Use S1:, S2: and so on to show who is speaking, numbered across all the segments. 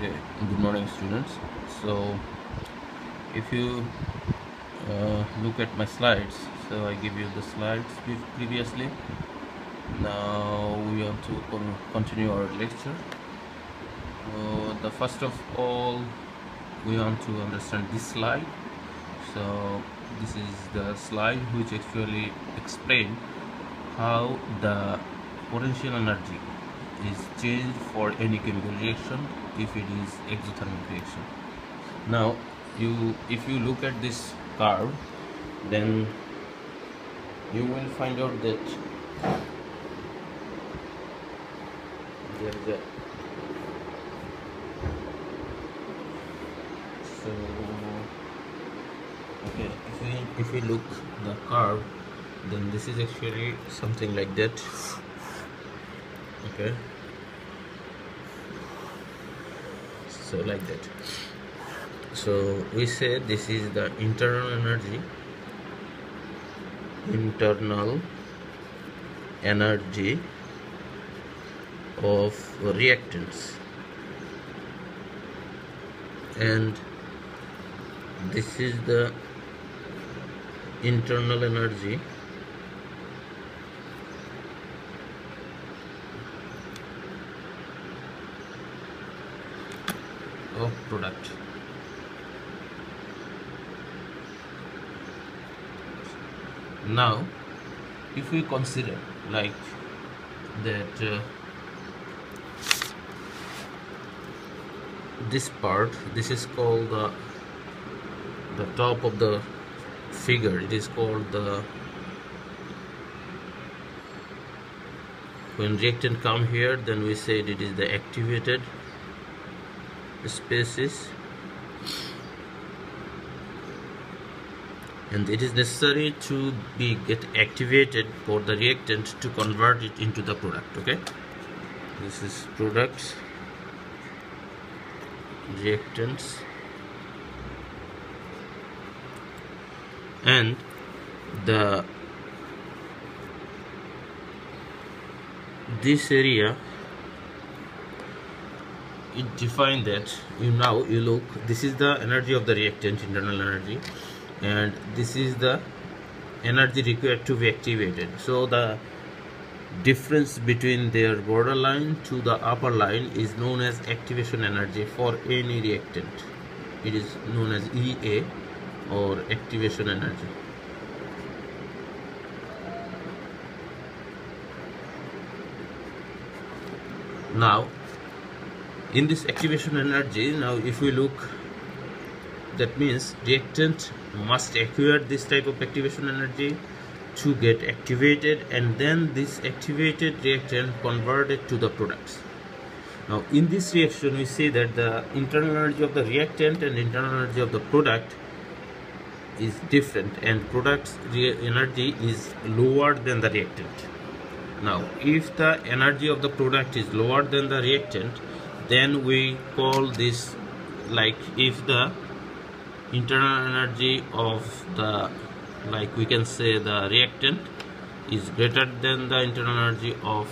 S1: Okay, good morning, students. So, if you look at my slides, so I give you the slides previously. Now we want to continue our lecture. The first of all, we want to understand this slide. So, this is the slide which actually explains how the potential energy is changed for any chemical reaction if it is exothermic reaction. Now if you look at this curve, then you will find out that there is a if we look the curve, then this is actually something like that. Okay, so like that. So we say this is the internal energy of reactants, and this is the internal energy of product. Now if we consider like that this part, this is called the top of the figure, it is called the, when reactant come here, then we say it is the activated species, and it is necessary to get activated for the reactant to convert it into the product. Okay, this is products, reactants, and this area, it defined that you look, this is the energy of the reactant, internal energy, and this is the energy required to be activated. So the difference between their border line to the upper line is known as activation energy for any reactant. It is known as EA, or activation energy. Now in this activation energy, now if we look, that means reactant must acquire this type of activation energy to get activated, and then this activated reactant converted to the products. Now in this reaction, we say that the internal energy of the reactant and internal energy of the product is different, and product's energy is lower than the reactant. Now if the energy of the product is lower than the reactant, then we call this, like, if the internal energy of the, like, we can say the reactant is greater than the internal energy of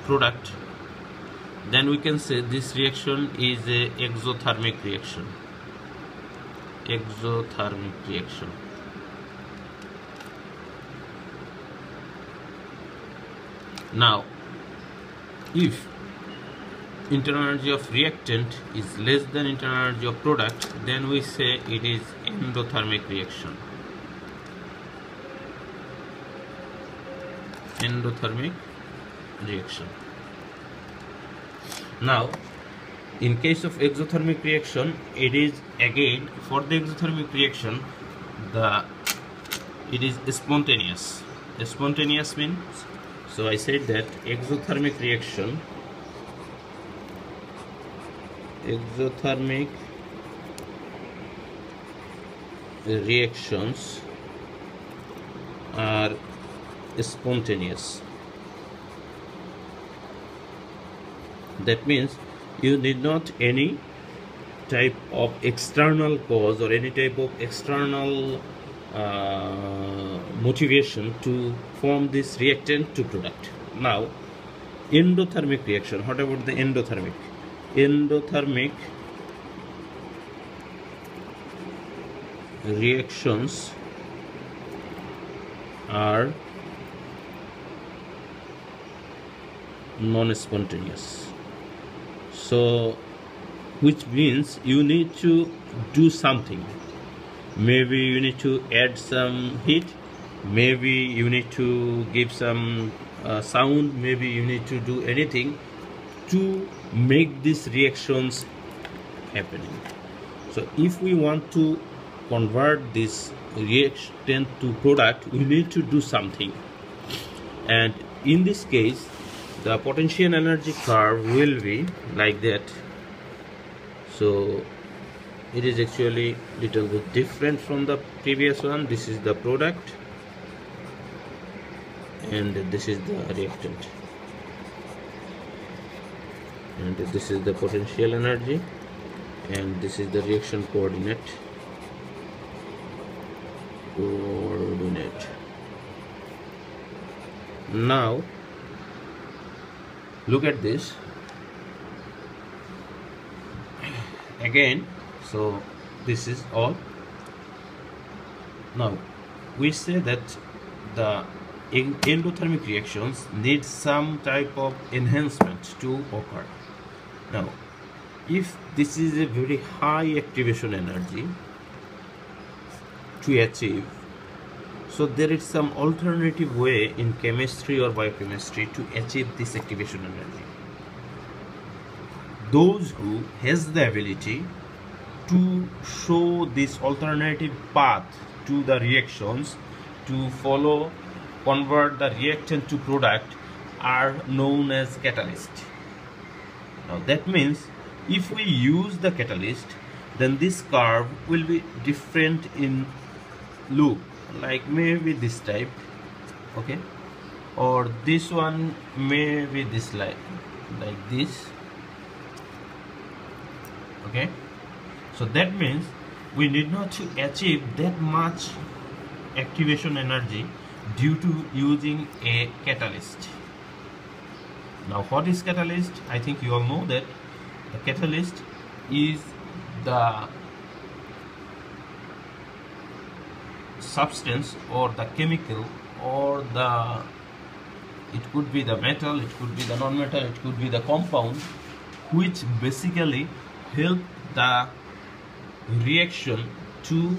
S1: product, then we can say this reaction is a exothermic reaction. Now if internal energy of reactant is less than internal energy of product, then we say it is endothermic reaction. Now in case of exothermic reaction, it is again, for the exothermic reaction, it is spontaneous. Spontaneous means, so I said that exothermic reactions are spontaneous. That means you need not any type of external cause or any type of external motivation to form this reactant to product. Now endothermic reaction, what about the endothermic? Endothermic reactions are non-spontaneous. So which means you need to do something. Maybe you need to add some heat, maybe you need to give some sound, maybe you need to do anything to make these reactions happening. So if we want to convert this reactant to product, we need to do something, and in this case the potential energy curve will be like that. So it is actually little bit different from the previous one. This is the product and this is the reactant, and this is the potential energy and this is the reaction coordinate. Now look at this again. So this is all. Now we say that the endothermic reactions need some type of enhancement to occur. Now if this is a very high activation energy to achieve, so there is some alternative way in chemistry or biochemistry to achieve this activation energy. Those who has the ability to show this alternative path to the reactions to follow, convert the reactant to product, are known as catalysts. Now that means if we use the catalyst, then this curve will be different in loop, like maybe this type, okay, or this one may be this like this, okay. So that means we need not to achieve that much activation energy due to using a catalyst. Now what is catalyst? I think you all know that the catalyst is the substance or the chemical or the, it could be the metal, it could be the non-metal, it could be the compound, which basically help the reaction to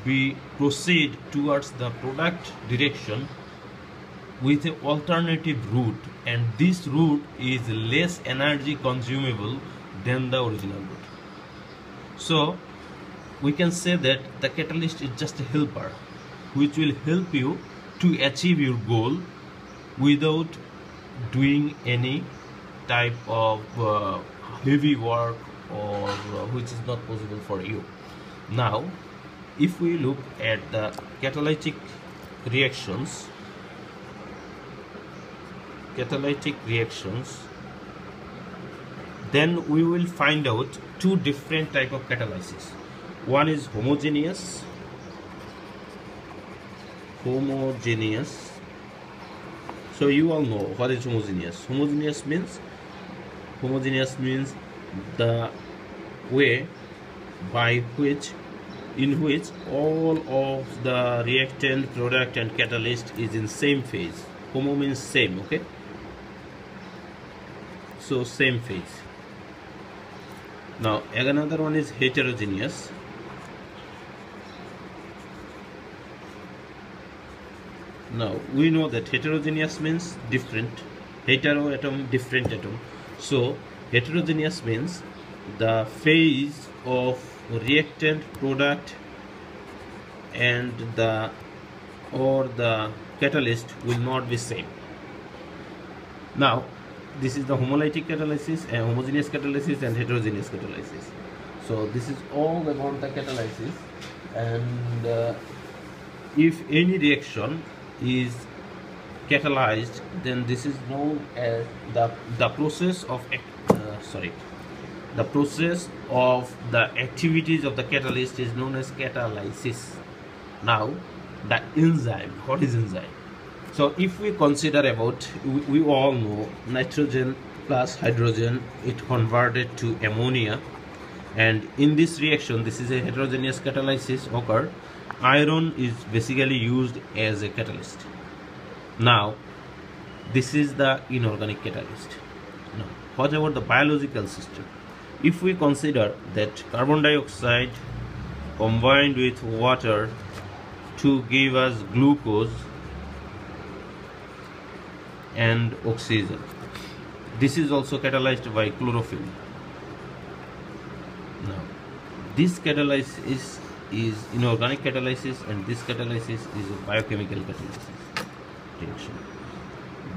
S1: be proceed towards the product direction with an alternative route, and this route is less energy consumable than the original route. So we can say that the catalyst is just a helper which will help you to achieve your goal without doing any type of heavy work or which is not possible for you. Now if we look at the catalytic reactions, then we will find out two different type of catalysis. One is homogeneous. So you all know what is homogeneous. Homogeneous means the way by which, in which all of the reactant, product and catalyst is in same phase. Homo means same, okay? So same phase. Now another one is heterogeneous. Now we know that heterogeneous means different, hetero atom, different atom. So heterogeneous means the phase of reactant, product and the catalyst will not be same. Now this is the homolytic catalysis and homogeneous catalysis and heterogeneous catalysis. So this is all about the catalysis, and if any reaction is catalyzed, then this is known as the process of the activities of the catalyst is known as catalysis. Now the enzyme, what is enzyme? So if we consider about, we all know nitrogen plus hydrogen, it converted to ammonia, And in this reaction, this is a heterogeneous catalysis occur. Iron is basically used as a catalyst. Now this is the inorganic catalyst. Now what about the biological system? If we consider that carbon dioxide combined with water to give us glucose and oxygen, this is also catalyzed by chlorophyll. Now this catalysis is inorganic catalysis, and this catalysis is a biochemical catalysis reaction.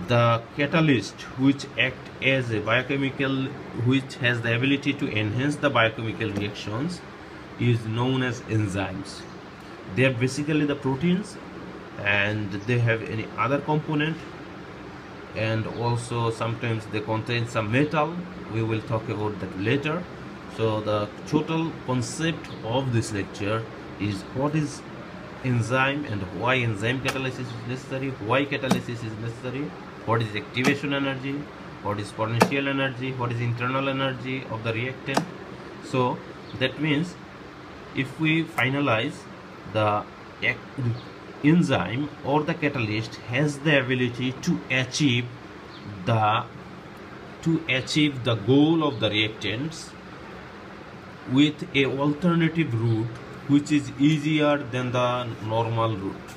S1: The catalyst which act as a biochemical, which has the ability to enhance the biochemical reactions, is known as enzymes. They are basically the proteins, and they have any other component, and also sometimes they contain some metal. We will talk about that later. So the total concept of this lecture is what is enzyme and why enzyme catalysis is necessary, why catalysis is necessary, what is activation energy, what is potential energy, what is internal energy of the reactant. So that means if we finalize, the enzyme or the catalyst has the ability to achieve the goal of the reactants with a alternative route which is easier than the normal route,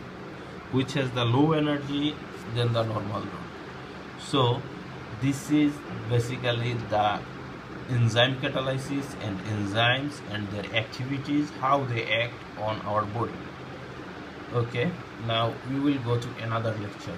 S1: which has the low energy than the normal route. So this is basically the enzyme catalysis and enzymes and their activities, how they act on our body. Okay, now we will go to another lecture.